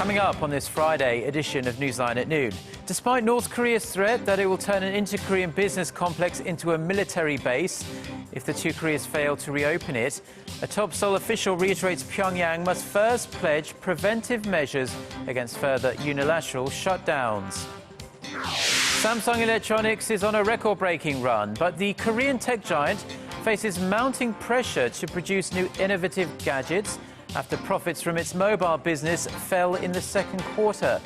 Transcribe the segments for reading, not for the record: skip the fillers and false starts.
Coming up on this Friday edition of Newsline at noon. Despite North Korea's threat that it will turn an inter-Korean business complex into a military base if the two Koreas fail to reopen it, a top Seoul official reiterates Pyongyang must first pledge preventive measures against further unilateral shutdowns. Samsung Electronics is on a record-breaking run, but the Korean tech giant faces mounting pressure to produce new innovative gadgets after profits from its mobile business fell in the second quarter.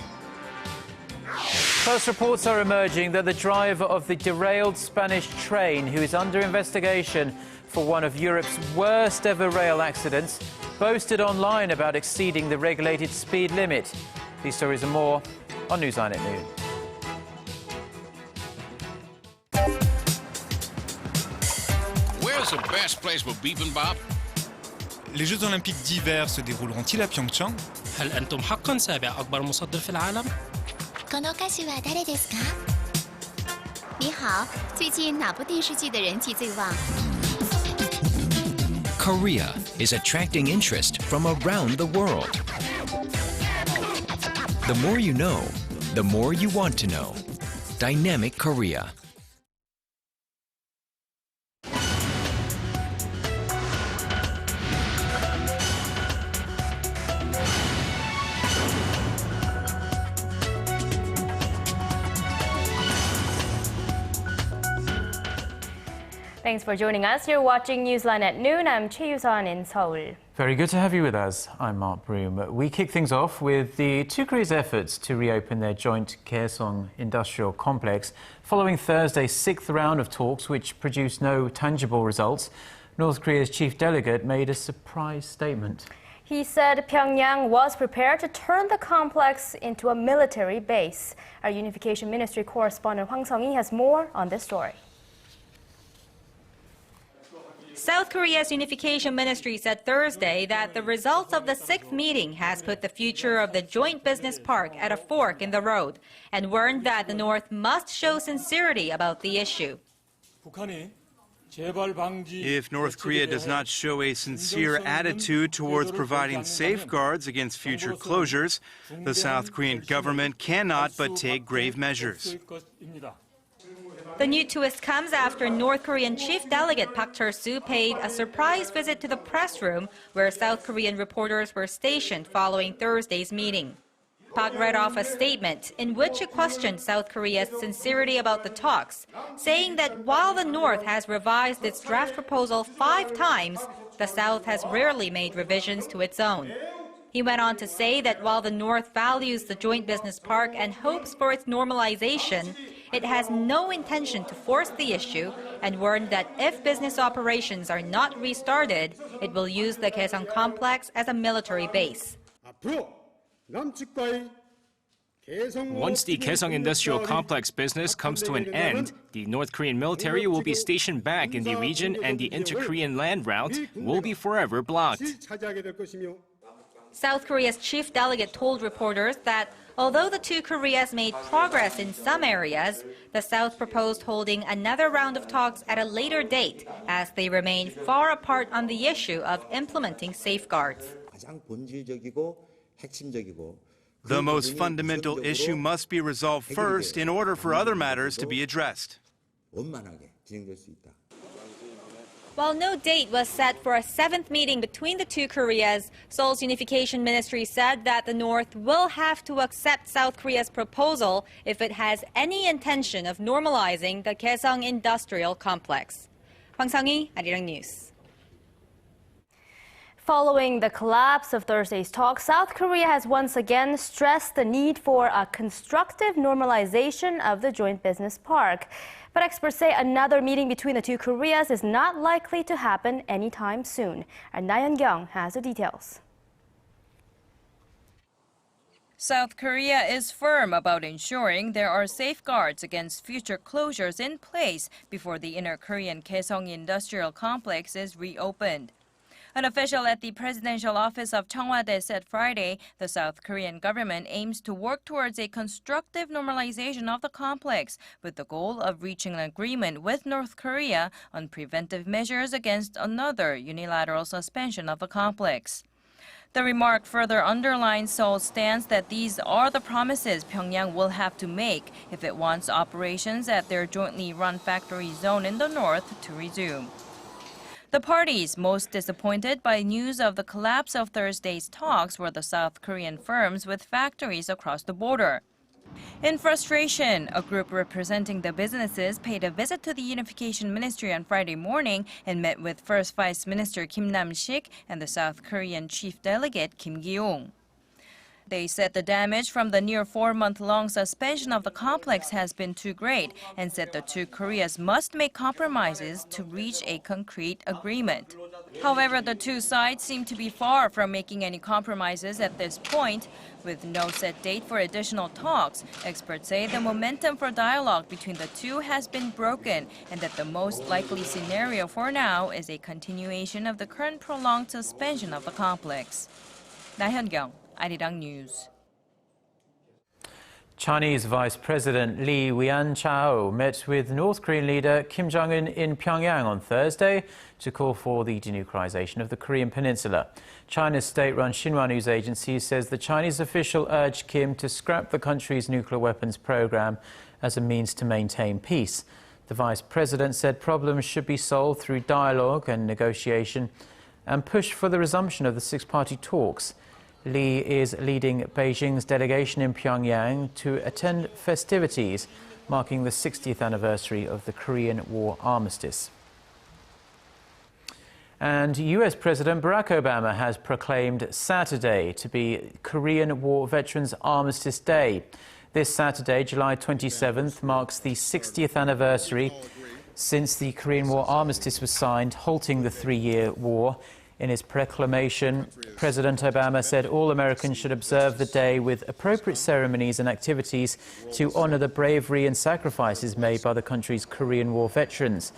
First reports are emerging that the driver of the derailed Spanish train, who is under investigation for one of Europe's worst ever rail accidents, boasted online about exceeding the regulated speed limit. These stories and more on Newsline at noon. Where's the best place for bibimbap? Les Jeux Olympiques d'hiver se dérouleront-ils à Pyeongchang? هل أنتم حقاً سابع أكبر مصدر في العالم؟ この歌手は誰ですか？你好，最近哪部电视剧的人气最旺？ Korea is attracting interest from around the world. The more you know, the more you want to know. Dynamic Korea. Thanks for joining us. You're watching Newsline at noon. I'm Choi Yu-sun in Seoul. Very good to have you with us. I'm Mark Broom. We kick things off with the two Koreas' efforts to reopen their joint Kaesong industrial complex following Thursday's sixth round of talks, which produced no tangible results. North Korea's chief delegate made a surprise statement. He said Pyongyang was prepared to turn the complex into a military base. Our Unification Ministry correspondent Hwang Sung-hee has more on this story. South Korea's Unification Ministry said Thursday that the results of the sixth meeting has put the future of the joint business park at a fork in the road and warned that the North must show sincerity about the issue. If North Korea does not show a sincere attitude towards providing safeguards against future closures, the South Korean government cannot but take grave measures. The new twist comes after North Korean Chief Delegate Park Chul-soo paid a surprise visit to the press room where South Korean reporters were stationed following Thursday's meeting. Park read off a statement in which he questioned South Korea's sincerity about the talks, saying that while the North has revised its draft proposal 5 times, the South has rarely made revisions to its own. He went on to say that while the North values the joint business park and hopes for its normalization, it has no intention to force the issue and warned that if business operations are not restarted, it will use the Kaesong complex as a military base. Once the Kaesong Industrial Complex business comes to an end, the North Korean military will be stationed back in the region and the inter-Korean land route will be forever blocked. South Korea's chief delegate told reporters that although the two Koreas made progress in some areas, the South proposed holding another round of talks at a later date as they remain far apart on the issue of implementing safeguards. The most fundamental issue must be resolved first in order for other matters to be addressed. While no date was set for a 7th meeting between the two Koreas, Seoul's Unification Ministry said that the North will have to accept South Korea's proposal if it has any intention of normalizing the Kaesong Industrial Complex. Hwang Sung-hee, Arirang News. Following the collapse of Thursday's talks, South Korea has once again stressed the need for a constructive normalization of the joint business park. But experts say another meeting between the two Koreas is not likely to happen anytime soon. And Na Yeon-kyung has the details. South Korea is firm about ensuring there are safeguards against future closures in place before the inner-Korean Kaesong Industrial Complex is reopened. An official at the presidential office of Cheongwade said Friday the South Korean government aims to work towards a constructive normalization of the complex with the goal of reaching an agreement with North Korea on preventive measures against another unilateral suspension of the complex. The remark further underlines Seoul's stance that these are the promises Pyongyang will have to make if it wants operations at their jointly run factory zone in the north to resume. The parties most disappointed by news of the collapse of Thursday's talks were the South Korean firms with factories across the border. In frustration, a group representing the businesses paid a visit to the Unification Ministry on Friday morning and met with First Vice Minister Kim Nam-sik and the South Korean Chief Delegate Kim Gi-yong. They said the damage from the near 4-month-long suspension of the complex has been too great and said the two Koreas must make compromises to reach a concrete agreement. However, the two sides seem to be far from making any compromises at this point. With no set date for additional talks, experts say the momentum for dialogue between the two has been broken and that the most likely scenario for now is a continuation of the current prolonged suspension of the complex. 나현경, Arirang News. Chinese Vice President Li Wianchao met with North Korean leader Kim Jong-un in Pyongyang on Thursday to call for the denuclearization of the Korean peninsula. China's state-run Xinhua news agency says the Chinese official urged Kim to scrap the country's nuclear weapons program as a means to maintain peace. The vice president said problems should be solved through dialogue and negotiation and pushed for the resumption of the six-party talks. Li is leading Beijing's delegation in Pyongyang to attend festivities marking the 60th anniversary of the Korean War armistice. And US President Barack Obama has proclaimed Saturday to be Korean War Veterans Armistice Day. This Saturday, July 27th, marks the 60th anniversary since the Korean War armistice was signed, halting the three-year war. In his proclamation, President Obama said all Americans should observe the day with appropriate ceremonies and activities to honor the bravery and sacrifices made by the country's Korean War veterans.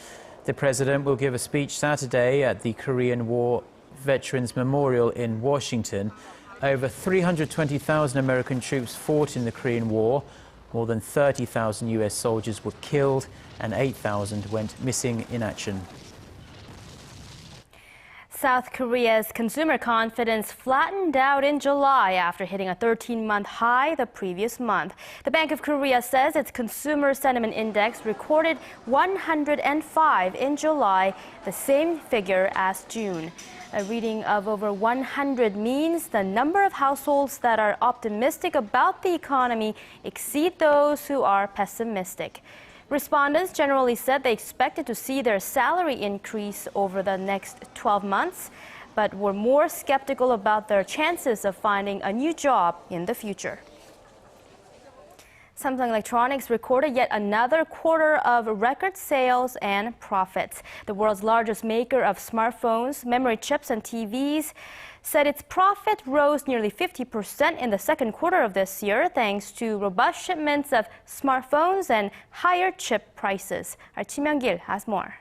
The president will give a speech Saturday at the Korean War Veterans Memorial in Washington. Over 320,000 American troops fought in the Korean War. More than 30,000 US soldiers were killed and 8,000 went missing in action. South Korea's consumer confidence flattened out in July after hitting a 13-month high the previous month. The Bank of Korea says its consumer sentiment index recorded 105 in July, the same figure as June. A reading of over 100 means the number of households that are optimistic about the economy exceed those who are pessimistic. Respondents generally said they expected to see their salary increase over the next 12 months, but were more skeptical about their chances of finding a new job in the future. Samsung Electronics recorded yet another quarter of record sales and profits. The world's largest maker of smartphones, memory chips, and TVs said its profit rose nearly 50% in the second quarter of this year thanks to robust shipments of smartphones and higher chip prices. Our Chi Myung-gil has more.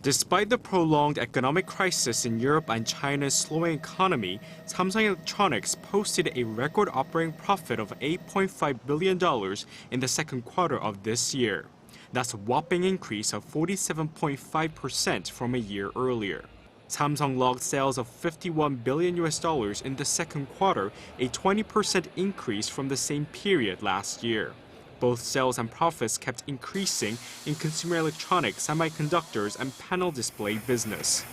Despite the prolonged economic crisis in Europe and China's slowing economy, Samsung Electronics posted a record operating profit of $8.5 billion in the second quarter of this year. That's a whopping increase of 47.5% from a year earlier. Samsung logged sales of $51 billion in the second quarter, a 20% increase from the same period last year. Both sales and profits kept increasing in consumer electronics, semiconductors, and panel display business.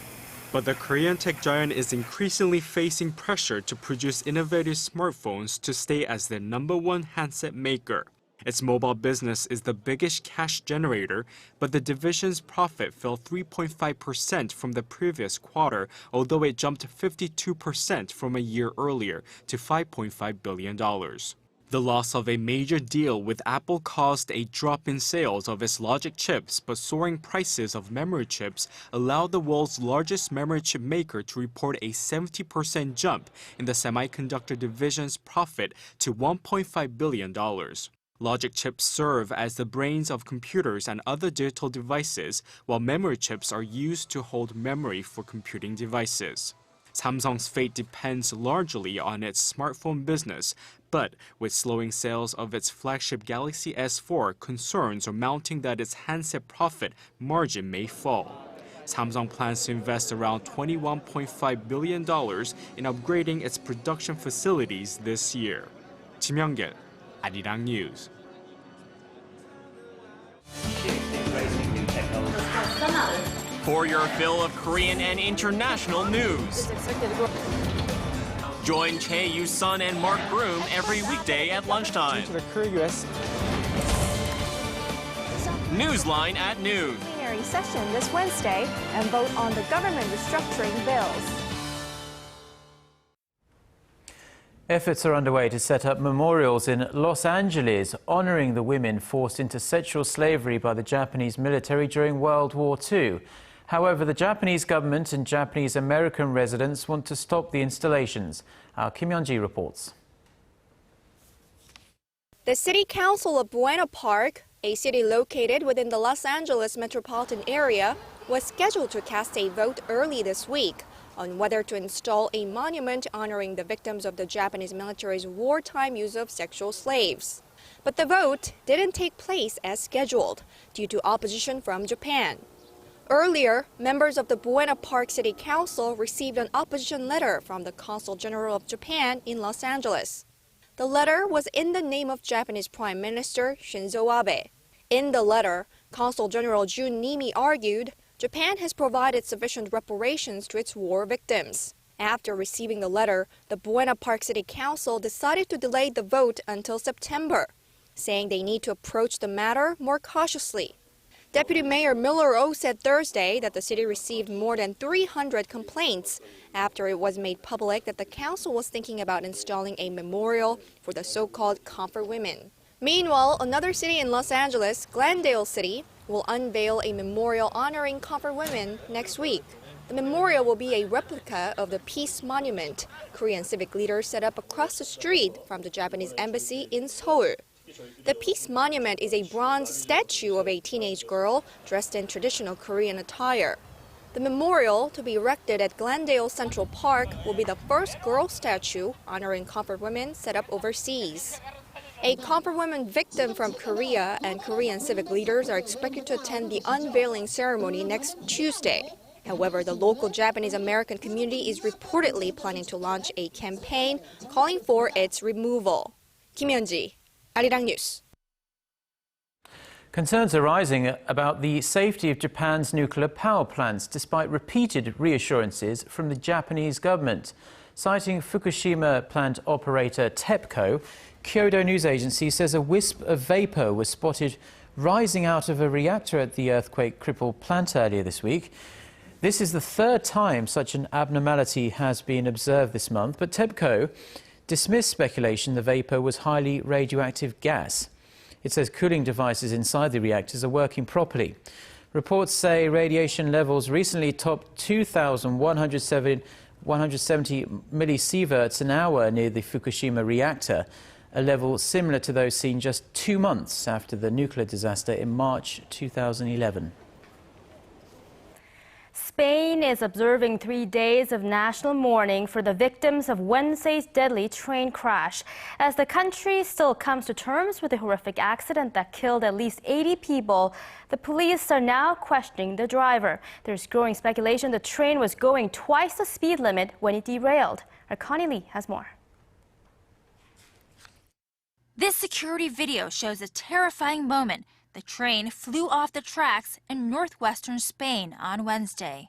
But the Korean tech giant is increasingly facing pressure to produce innovative smartphones to stay as the #1 handset maker. Its mobile business is the biggest cash generator, but the division's profit fell 3.5% from the previous quarter, although it jumped 52% from a year earlier to $5.5 billion. The loss of a major deal with Apple caused a drop in sales of its logic chips, but soaring prices of memory chips allowed the world's largest memory chip maker to report a 70% jump in the semiconductor division's profit to $1.5 billion. Logic chips serve as the brains of computers and other digital devices, while memory chips are used to hold memory for computing devices. Samsung's fate depends largely on its smartphone business, but with slowing sales of its flagship Galaxy S4, concerns are mounting that its handset profit margin may fall. Samsung plans to invest around $21.5 billion in upgrading its production facilities this year. Kim Young-gil, Arirang News. For your fill of Korean and international news. Join Chae Yu-sun and Mark Broom every weekday at lunchtime. Newsline at noon. Plenary session this Wednesday and vote on the government restructuring bills. Efforts are underway to set up memorials in Los Angeles honoring the women forced into sexual slavery by the Japanese military during World War II. However, the Japanese government and Japanese American residents want to stop the installations. Our Kim Yeon-ji reports. The City Council of Buena Park, a city located within the Los Angeles metropolitan area, was scheduled to cast a vote early this week on whether to install a monument honoring the victims of the Japanese military's wartime use of sexual slaves. But the vote didn't take place as scheduled due to opposition from Japan. Earlier, members of the Buena Park City Council received an opposition letter from the Consul General of Japan in Los Angeles. The letter was in the name of Japanese Prime Minister Shinzo Abe. In the letter, Consul General Jun Nimi argued Japan has provided sufficient reparations to its war victims. After receiving the letter, the Buena Park City Council decided to delay the vote until September, saying they need to approach the matter more cautiously. Deputy Mayor Miller Oh said Thursday that the city received more than 300 complaints after it was made public that the council was thinking about installing a memorial for the so-called comfort women. Meanwhile, another city in Los Angeles, Glendale City, will unveil a memorial honoring comfort women next week. The memorial will be a replica of the Peace Monument Korean civic leaders set up across the street from the Japanese embassy in Seoul. The Peace Monument is a bronze statue of a teenage girl dressed in traditional Korean attire. The memorial, to be erected at Glendale Central Park, will be the first girl statue honoring comfort women set up overseas. A comfort woman victim from Korea and Korean civic leaders are expected to attend the unveiling ceremony next Tuesday. However, the local Japanese American community is reportedly planning to launch a campaign calling for its removal. Kim Yeon-ji, Arirang News. Concerns are rising about the safety of Japan's nuclear power plants, despite repeated reassurances from the Japanese government. Citing Fukushima plant operator TEPCO, Kyodo News Agency says a wisp of vapor was spotted rising out of a reactor at the earthquake-crippled plant earlier this week. This is the third time such an abnormality has been observed this month, but TEPCO dismissed speculation the vapor was highly radioactive gas. It says cooling devices inside the reactors are working properly. Reports say radiation levels recently topped 2,170 millisieverts an hour near the Fukushima reactor, a level similar to those seen just 2 months after the nuclear disaster in March 2011. Spain is observing 3 days of national mourning for the victims of Wednesday's deadly train crash, as the country still comes to terms with the horrific accident that killed at least 80 people. The police are now questioning the driver. There's growing speculation the train was going twice the speed limit when it derailed. Our Connie Lee has more. This security video shows a terrifying moment. The train flew off the tracks in northwestern Spain on Wednesday.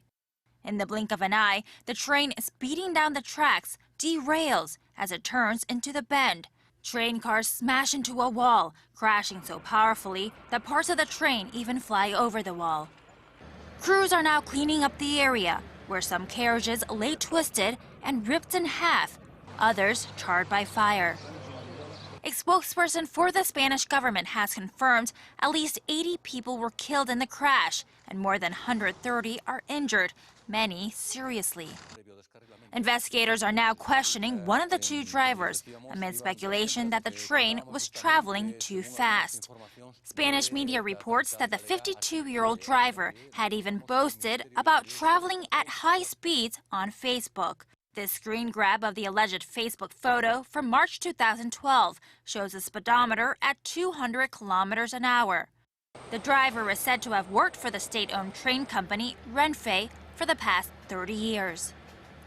In the blink of an eye, the train speeding down the tracks derails as it turns into the bend. Train cars smash into a wall, crashing so powerfully that parts of the train even fly over the wall. Crews are now cleaning up the area, where some carriages lay twisted and ripped in half, others charred by fire. A spokesperson for the Spanish government has confirmed at least 80 people were killed in the crash and more than 130 are injured, many seriously. Investigators are now questioning one of the two drivers amid speculation that the train was traveling too fast. Spanish media reports that the 52-year-old driver had even boasted about traveling at high speeds on Facebook. This screen grab of the alleged Facebook photo from March 2012 shows the speedometer at 200 kilometers an hour. The driver is said to have worked for the state-owned train company Renfe for the past 30 years.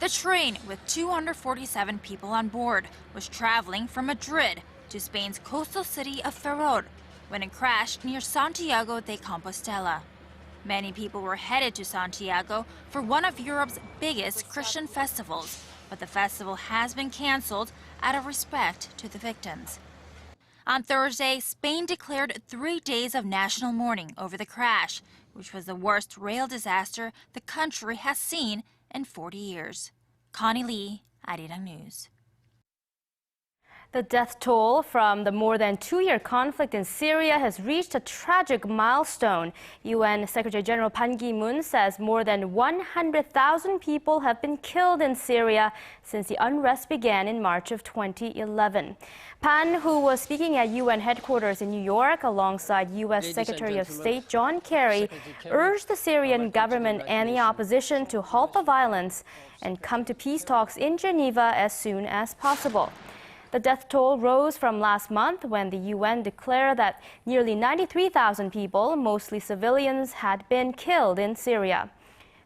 The train, with 247 people on board, was traveling from Madrid to Spain's coastal city of Ferrol when it crashed near Santiago de Compostela. Many people were headed to Santiago for one of Europe's biggest Christian festivals, but the festival has been cancelled out of respect to the victims. On Thursday, Spain declared 3 days of national mourning over the crash, which was the worst rail disaster the country has seen in 40 years. Connie Lee, Arirang News. The death toll from the more than 2-year conflict in Syria has reached a tragic milestone. UN Secretary General Ban Ki-moon says more than 100,000 people have been killed in Syria since the unrest began in March of 2011. Ban, who was speaking at UN headquarters in New York alongside U.S. Secretary of State John Kerry, urged the Syrian government and the opposition to halt the violence and come to peace talks in Geneva as soon as possible. The death toll rose from last month when the UN declared that nearly 93,000 people, mostly civilians, had been killed in Syria.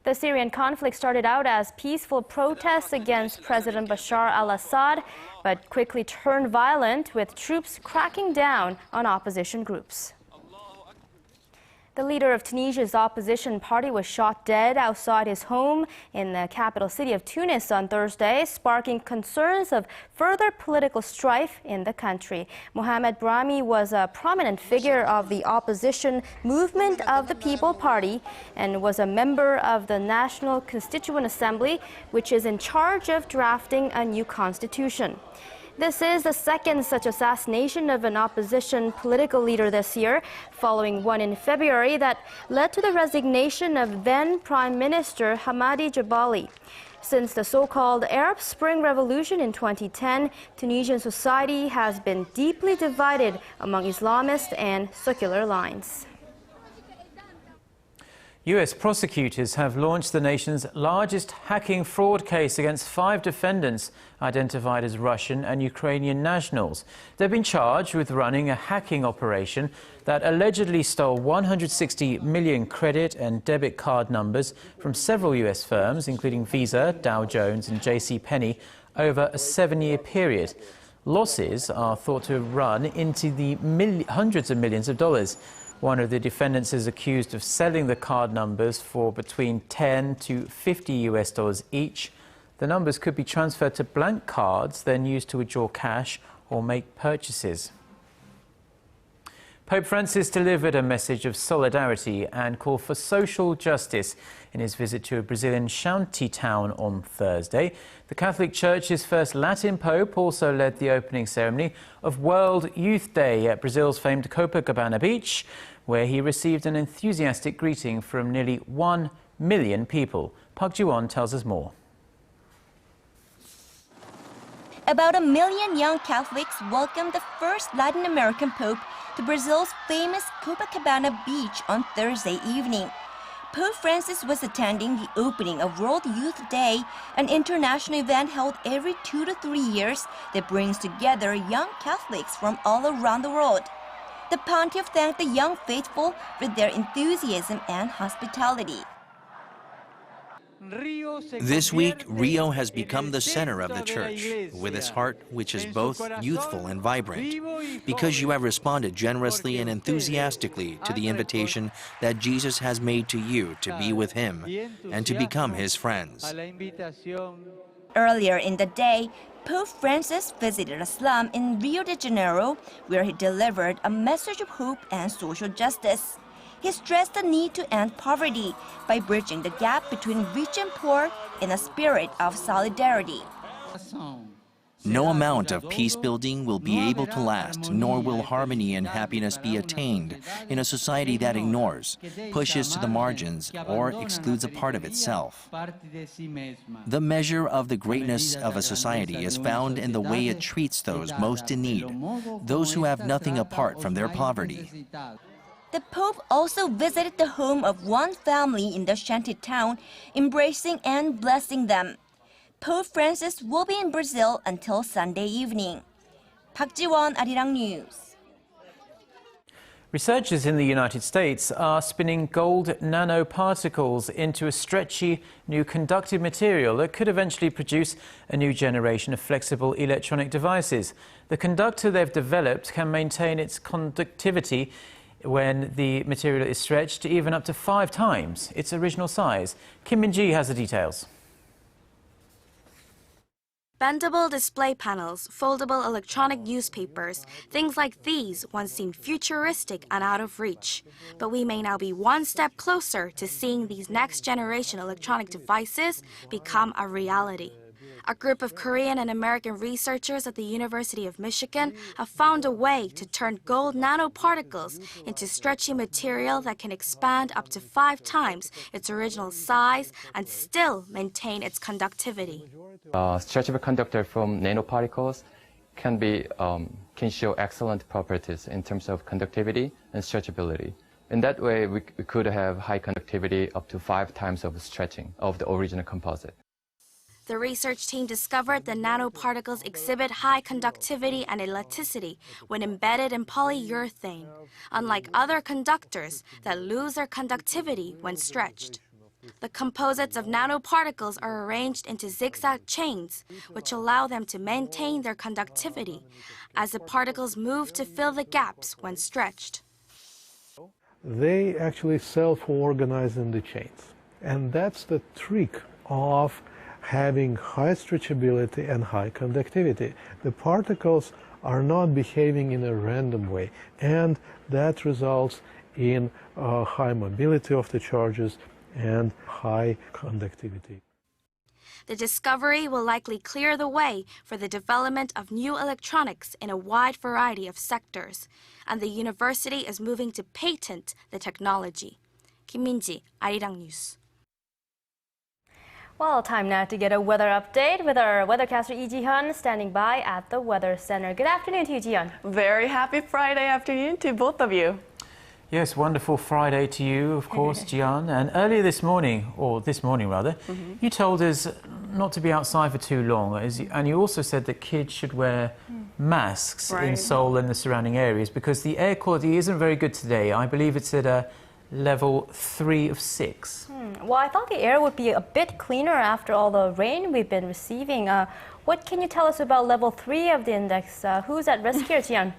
The Syrian conflict started out as peaceful protests against President Bashar al-Assad, but quickly turned violent, with troops cracking down on opposition groups. The leader of Tunisia's opposition party was shot dead outside his home in the capital city of Tunis on Thursday, sparking concerns of further political strife in the country. Mohamed Brahmi was a prominent figure of the opposition Movement of the People Party and was a member of the National Constituent Assembly, which is in charge of drafting a new constitution. This is the second such assassination of an opposition political leader this year, following one in February that led to the resignation of then Prime Minister Hamadi Jabali. Since the so-called Arab Spring Revolution in 2010, Tunisian society has been deeply divided among Islamist and secular lines. U.S. prosecutors have launched the nation's largest hacking fraud case against 5 defendants identified as Russian and Ukrainian nationals. They've been charged with running a hacking operation that allegedly stole 160 million credit and debit card numbers from several U.S. firms, including Visa, Dow Jones and J.C. Penney, over a 7-year period. Losses are thought to run into the hundreds of millions of dollars. One of the defendants is accused of selling the card numbers for between $10 to $50 each. The numbers could be transferred to blank cards, then used to withdraw cash or make purchases. Pope Francis delivered a message of solidarity and call for social justice in his visit to a Brazilian shanty town on Thursday. The Catholic Church's first Latin Pope also led the opening ceremony of World Youth Day at Brazil's famed Copacabana Beach, where he received an enthusiastic greeting from nearly 1 million people. Park Ji-won tells us more. About 1 million young Catholics welcomed the first Latin American Pope to Brazil's famous Copacabana Beach on Thursday evening. Pope Francis was attending the opening of World Youth Day, an international event held every 2 to 3 years that brings together young Catholics from all around the world. The pontiff thanked the young faithful for their enthusiasm and hospitality. This week, Rio has become the center of the church, with its heart which is both youthful and vibrant, because you have responded generously and enthusiastically to the invitation that Jesus has made to you to be with him and to become his friends. Earlier in the day, Pope Francis visited a slum in Rio de Janeiro, where he delivered a message of hope and social justice. He stressed the need to end poverty by bridging the gap between rich and poor in a spirit of solidarity. No amount of peace building will be able to last, nor will harmony and happiness be attained in a society that ignores, pushes to the margins, or excludes a part of itself. The measure of the greatness of a society is found in the way it treats those most in need, those who have nothing apart from their poverty. The Pope also visited the home of one family in the shanty town, embracing and blessing them. Pope Francis will be in Brazil until Sunday evening. Park Ji-won, Arirang News. Researchers in the United States are spinning gold nanoparticles into a stretchy new conductive material that could eventually produce a new generation of flexible electronic devices. The conductor they've developed can maintain its conductivity when the material is stretched even up to 5 times its original size. Kim Min-ji has the details. Bendable display panels, foldable electronic newspapers, things like these once seemed futuristic and out of reach. But we may now be one step closer to seeing these next-generation electronic devices become a reality. A group of Korean and American researchers at the University of Michigan have found a way to turn gold nanoparticles into stretchy material that can expand up to 5 times its original size and still maintain its conductivity. Stretchable conductor from nanoparticles can show excellent properties in terms of conductivity and stretchability. In that way, we could have high conductivity up to 5 times of stretching of the original composite. The research team discovered the nanoparticles exhibit high conductivity and elasticity when embedded in polyurethane, unlike other conductors that lose their conductivity when stretched. The composites of nanoparticles are arranged into zigzag chains, which allow them to maintain their conductivity as the particles move to fill the gaps when stretched. They actually self-organize in the chains, and that's the trick of having high stretchability and high conductivity. The particles are not behaving in a random way, and that results in high mobility of the charges and high conductivity. The discovery will likely clear the way for the development of new electronics in a wide variety of sectors, and the university is moving to patent the technology. Kim Min-ji, Arirang News. Well, time now to get a weather update with our weathercaster Lee Ji-hyun standing by at the Weather Center. Good afternoon to you, Ji-hyun. Very happy Friday afternoon to both of you. Yes, wonderful Friday to you, of course, Jian. And earlier this morning, or this morning rather, you told us not to be outside for too long. And you also said that kids should wear masks in Seoul and the surrounding areas because the air quality isn't very good today. I believe it's at a level 3 of 6. Well, I thought the air would be a bit cleaner after all the rain we've been receiving. What can you tell us about level 3 of the index? Who's at risk here, Jian?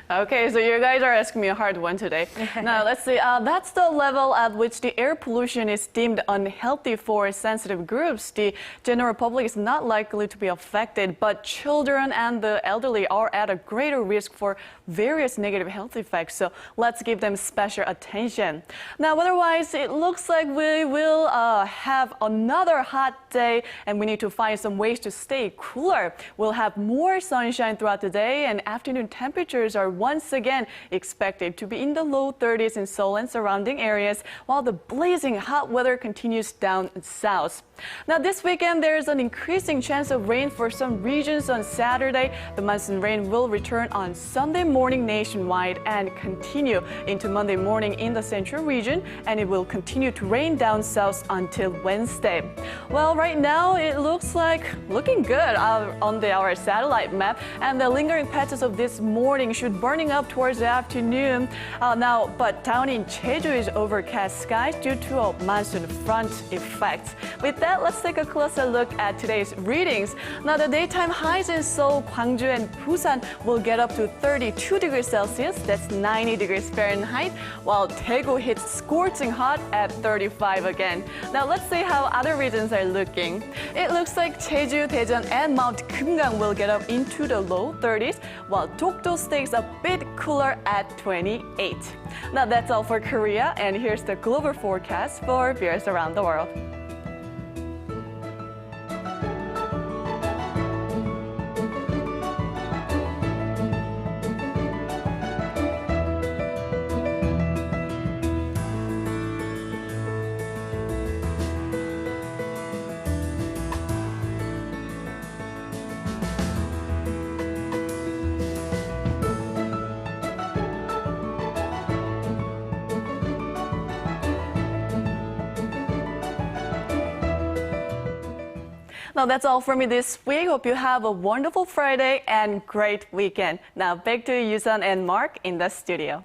Okay, so you guys are asking me a hard one today. Now, let's see. That's the level at which the air pollution is deemed unhealthy for sensitive groups. The general public is not likely to be affected, but children and the elderly are at a greater risk for various negative health effects. So let's give them special attention. Now, otherwise, it looks like we will have another hot day, and we need to find some ways to stay cooler. We'll have more sunshine throughout the day, and afternoon temperatures are once again expected to be in the low 30s in Seoul and surrounding areas, while the blazing hot weather continues down south. Now, this weekend, there is an increasing chance of rain for some regions on Saturday. The monsoon rain will return on Sunday morning nationwide and continue into Monday morning in the central region, and it will continue to rain down south until Wednesday. Well, right now, it looks like looking good on our satellite map, and the lingering patches of this morning should burning up towards the afternoon. But down in Jeju is overcast skies due to a monsoon front effect. With that, let's take a closer look at today's readings. Now, the daytime highs in Seoul, Gwangju, and Busan will get up to 32 degrees Celsius, that's 90 degrees Fahrenheit, while Daegu hits scorching hot at 35 again. Now, let's see how other regions are looking. It looks like Jeju, Daejeon, and Mount Kumgang will get up into the low 30s, while Dokdo stays a bit cooler at 28. Now, that's all for Korea, and here's the global forecast for viewers around the world. Now, that's all for me this week. Hope you have a wonderful Friday and great weekend. Now, back to Yusan and Mark in the studio.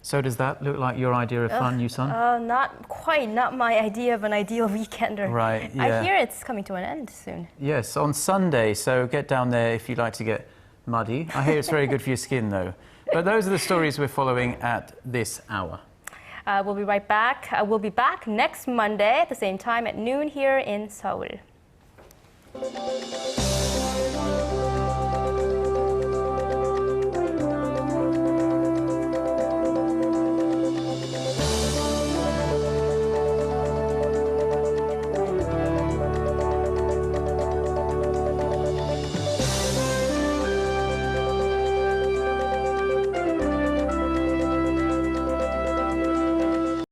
So does that look like your idea of fun, Yusun? Not quite, not my idea of an ideal weekender. Right, yeah. I hear it's coming to an end soon. Yes, on Sunday, so get down there if you'd like to get muddy. I hear it's very good for your skin, though. But those are the stories we're following at this hour. We'll be right back. We'll be back next Monday at the same time at noon here in Seoul.